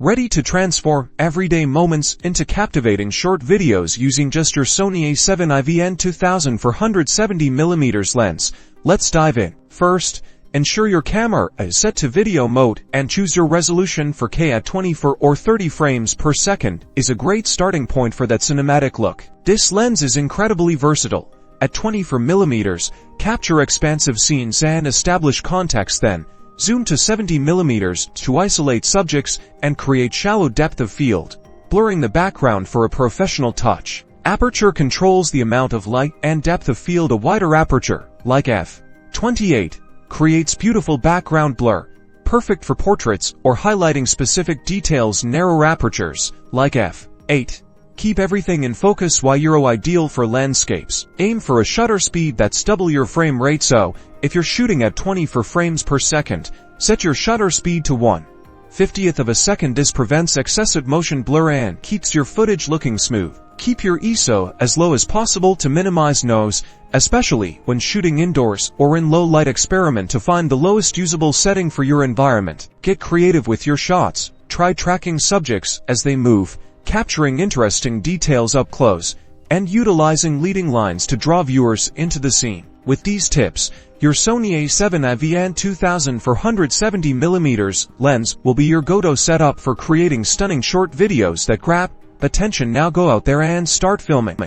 Ready to transform everyday moments into captivating short videos using just your Sony A7 Iv Len 2000 for 170mm lens. Let's dive in. First, ensure your camera is set to video mode and choose your resolution for K at 24 or 30 frames per second is a great starting point for that cinematic look. This lens is incredibly versatile. At 24mm, capture expansive scenes and establish context, then zoom to 70mm to isolate subjects and create shallow depth of field, blurring the background for a professional touch. Aperture controls the amount of light and depth of field. A wider aperture, like f/28, creates beautiful background blur, perfect for portraits or highlighting specific details. Narrower apertures, like f/8, keep everything in focus, while you're ideal for landscapes. Aim for a shutter speed that's double your frame rate, so if you're shooting at 24 frames per second, set your shutter speed to 1/50th of a second. This prevents excessive motion blur and keeps your footage looking smooth. Keep your ISO as low as possible to minimize noise, especially when shooting indoors or in low light. Experiment to find the lowest usable setting for your environment. Get creative with your shots. Try tracking subjects as they move, capturing interesting details up close, and utilizing leading lines to draw viewers into the scene. With these tips, your Sony A7 Iv Len 2000 for 170mm lens will be your go-to setup for creating stunning short videos that grab attention. Now go out there and start filming.